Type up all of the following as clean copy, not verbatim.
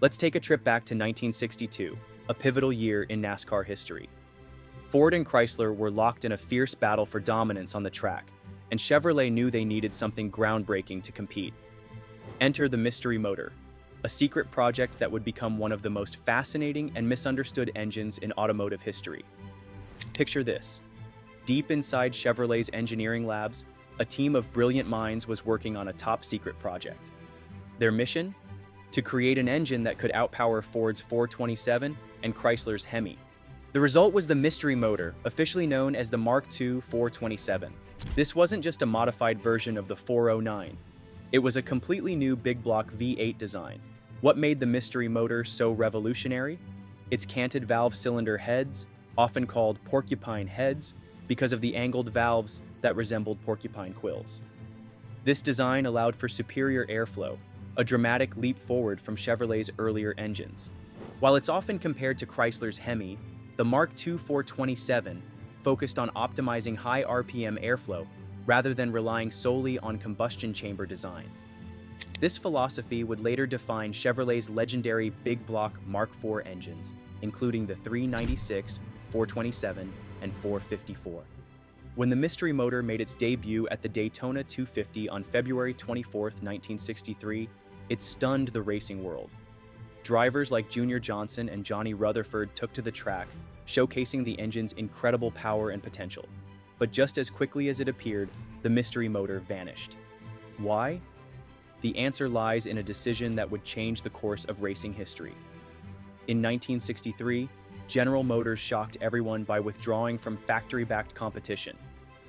Let's take a trip back to 1962, a pivotal year in NASCAR history. Ford and Chrysler were locked in a fierce battle for dominance on the track, and Chevrolet knew they needed something groundbreaking to compete. Enter the mystery motor, a secret project that would become one of the most fascinating and misunderstood engines in automotive history. Picture this. Deep inside Chevrolet's engineering labs, a team of brilliant minds was working on a top-secret project. Their mission? To create an engine that could outpower Ford's 427 and Chrysler's Hemi. The result was the mystery motor, officially known as the Mark II 427. This wasn't just a modified version of the 409. It was a completely new big block V8 design. What made the mystery motor so revolutionary? Its canted valve cylinder heads, often called Porcupine heads, because of the angled valves that resembled porcupine quills. This design allowed for superior airflow, a dramatic leap forward from Chevrolet's earlier engines. While it's often compared to Chrysler's Hemi, the Mark II 427 focused on optimizing high RPM airflow rather than relying solely on combustion chamber design. This philosophy would later define Chevrolet's legendary big block Mark IV engines, including the 396, 427, and 454. When the mystery motor made its debut at the Daytona 250 on February 24, 1963, it stunned the racing world. Drivers like Junior Johnson and Johnny Rutherford took to the track, showcasing the engine's incredible power and potential. But just as quickly as it appeared, the mystery motor vanished. Why? The answer lies in a decision that would change the course of racing history. In 1963, General Motors shocked everyone by withdrawing from factory-backed competition.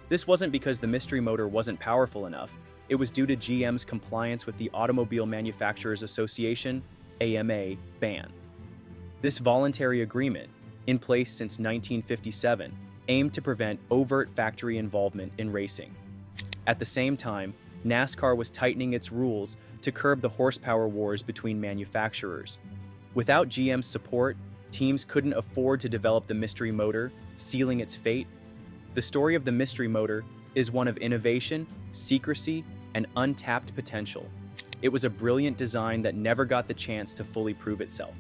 This wasn't because the mystery motor wasn't powerful enough. It was due to GM's compliance with the Automobile Manufacturers Association (AMA) ban. This voluntary agreement, in place since 1957, aimed to prevent overt factory involvement in racing. At the same time, NASCAR was tightening its rules to curb the horsepower wars between manufacturers. Without GM's support, teams couldn't afford to develop the mystery motor, sealing its fate. The story of the mystery motor is one of innovation, secrecy, and untapped potential. It was a brilliant design that never got the chance to fully prove itself.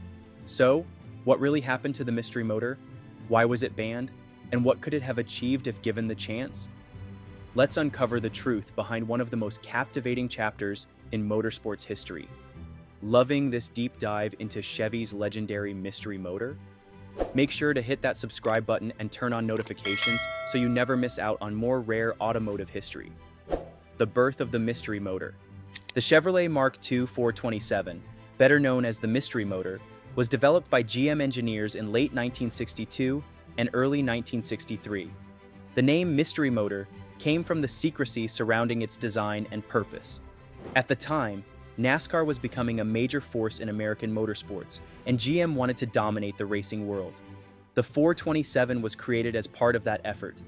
So, what really happened to the mystery motor? Why was it banned? And what could it have achieved if given the chance? Let's uncover the truth behind one of the most captivating chapters in motorsports history. Loving this deep dive into Chevy's legendary mystery motor? Make sure to hit that subscribe button and turn on notifications so you never miss out on more rare automotive history. The birth of the mystery motor. The Chevrolet Mark II 427, better known as the mystery motor, was developed by GM engineers in late 1962 and early 1963. The name mystery motor came from the secrecy surrounding its design and purpose. At the time, NASCAR was becoming a major force in American motorsports, and GM wanted to dominate the racing world. The 427 was created as part of that effort,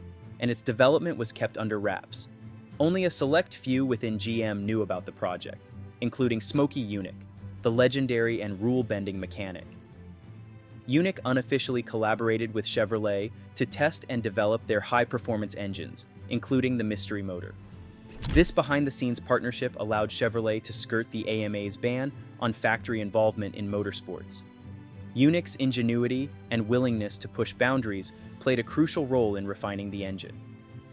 and its development was kept under wraps. Only a select few within GM knew about the project, including Smokey Yunick, the legendary and rule-bending mechanic. Yunick unofficially collaborated with Chevrolet to test and develop their high-performance engines, including the mystery motor. This behind-the-scenes partnership allowed Chevrolet to skirt the AMA's ban on factory involvement in motorsports. Yunick's ingenuity and willingness to push boundaries played a crucial role in refining the engine.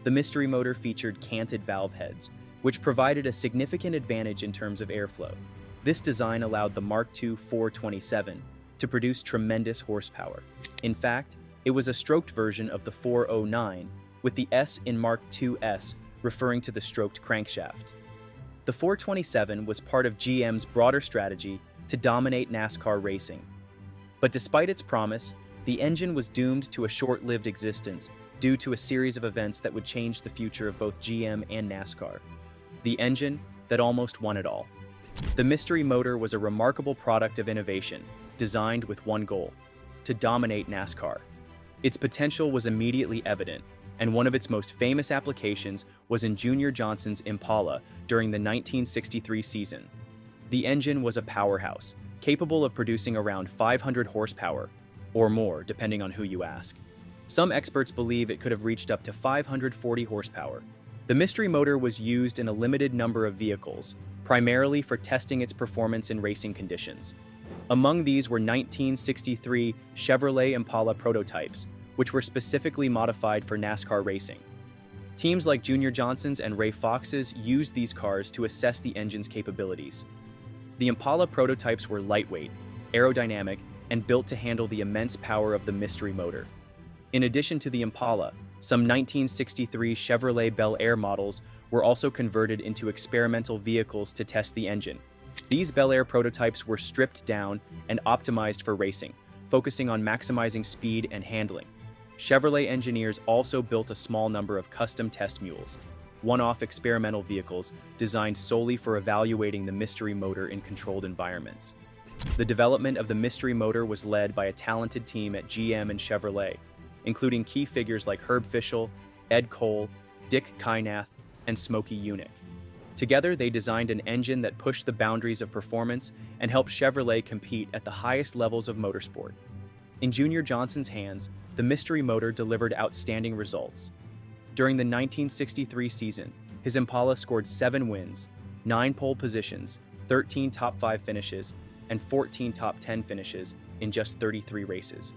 The mystery motor featured canted valve heads, which provided a significant advantage in terms of airflow. This design allowed the Mark II 427 to produce tremendous horsepower. In fact, it was a stroked version of the 409, with the S in Mark II's referring to the stroked crankshaft. The 427 was part of GM's broader strategy to dominate NASCAR racing. But despite its promise, the engine was doomed to a short-lived existence due to a series of events that would change the future of both GM and NASCAR. The engine that almost won it all. The mystery motor was a remarkable product of innovation, designed with one goal: to dominate NASCAR. Its potential was immediately evident, and one of its most famous applications was in Junior Johnson's Impala during the 1963 season. The engine was a powerhouse, capable of producing around 500 horsepower, or more, depending on who you ask. Some experts believe it could have reached up to 540 horsepower. The mystery motor was used in a limited number of vehicles, primarily for testing its performance in racing conditions. Among these were 1963 Chevrolet Impala prototypes, which were specifically modified for NASCAR racing. Teams like Junior Johnson's and Ray Fox's used these cars to assess the engine's capabilities. The Impala prototypes were lightweight, aerodynamic, and built to handle the immense power of the mystery motor. In addition to the Impala, some 1963 Chevrolet Bel Air models were also converted into experimental vehicles to test the engine. These Bel Air prototypes were stripped down and optimized for racing, focusing on maximizing speed and handling. Chevrolet engineers also built a small number of custom test mules, one-off experimental vehicles designed solely for evaluating the mystery motor in controlled environments. The development of the mystery motor was led by a talented team at GM and Chevrolet, including key figures like Herb Fischel, Ed Cole, Dick Kynath, and Smokey Yunick. Together, they designed an engine that pushed the boundaries of performance and helped Chevrolet compete at the highest levels of motorsport. In Junior Johnson's hands, the mystery motor delivered outstanding results. During the 1963 season, his Impala scored 7 wins, 9 pole positions, 13 top 5 finishes, and 14 top 10 finishes in just 33 races.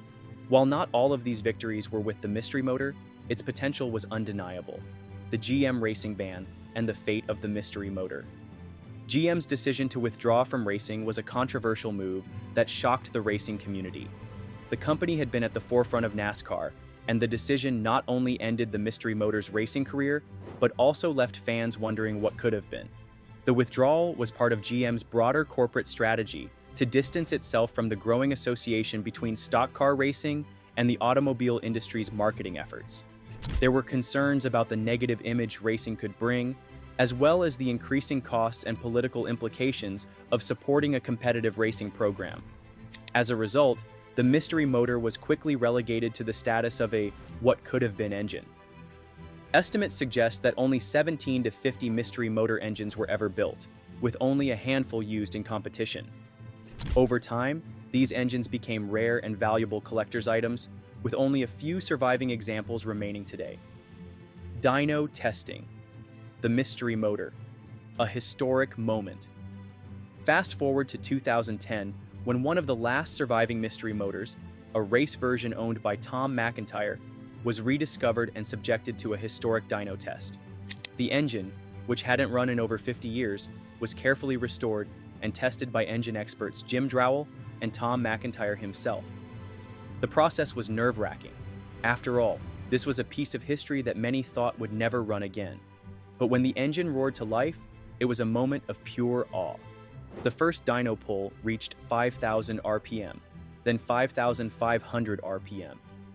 While not all of these victories were with the mystery motor, its potential was undeniable. The GM racing ban and the fate of the mystery motor. GM's decision to withdraw from racing was a controversial move that shocked the racing community. The company had been at the forefront of NASCAR, and the decision not only ended the mystery motor's racing career, but also left fans wondering what could have been. The withdrawal was part of GM's broader corporate strategy to distance itself from the growing association between stock car racing and the automobile industry's marketing efforts. There were concerns about the negative image racing could bring, as well as the increasing costs and political implications of supporting a competitive racing program. As a result, the mystery motor was quickly relegated to the status of a what-could-have-been engine. Estimates suggest that only 17 to 50 mystery motor engines were ever built, with only a handful used in competition. Over time, these engines became rare and valuable collector's items, with only a few surviving examples remaining today. Dyno testing. The mystery motor. A historic moment. Fast forward to 2010, when one of the last surviving mystery motors, a race version owned by Tom McIntyre, was rediscovered and subjected to a historic dyno test. The engine, which hadn't run in over 50 years, was carefully restored and tested by engine experts Jim Drowell and Tom McIntyre himself. The process was nerve-wracking. After all, this was a piece of history that many thought would never run again. But when the engine roared to life, it was a moment of pure awe. The first dyno pull reached 5,000 RPM, then 5,500 RPM,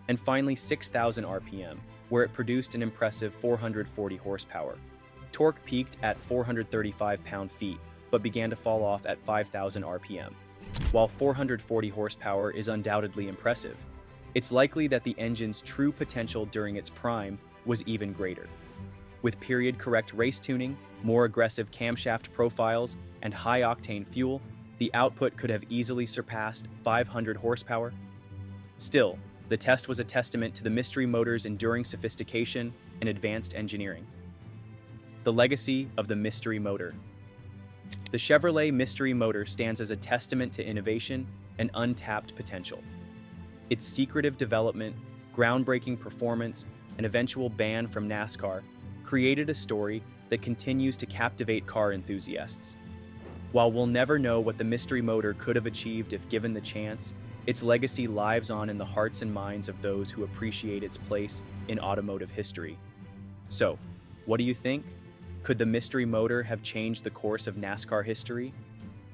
and finally 6,000 RPM, where it produced an impressive 440 horsepower. Torque peaked at 435 pound-feet, but began to fall off at 5,000 RPM. While 440 horsepower is undoubtedly impressive, it's likely that the engine's true potential during its prime was even greater. With period-correct race tuning, more aggressive camshaft profiles, and high-octane fuel, the output could have easily surpassed 500 horsepower. Still, the test was a testament to the mystery motor's enduring sophistication and advanced engineering. The legacy of the mystery motor. The Chevrolet mystery motor stands as a testament to innovation and untapped potential. Its secretive development, groundbreaking performance, and eventual ban from NASCAR created a story that continues to captivate car enthusiasts. While we'll never know what the mystery motor could have achieved if given the chance, its legacy lives on in the hearts and minds of those who appreciate its place in automotive history. So, what do you think? Could the mystery motor have changed the course of NASCAR history?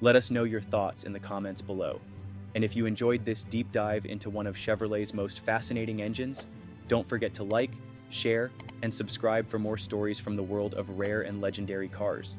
Let us know your thoughts in the comments below. And if you enjoyed this deep dive into one of Chevrolet's most fascinating engines, don't forget to like, share, and subscribe for more stories from the world of rare and legendary cars.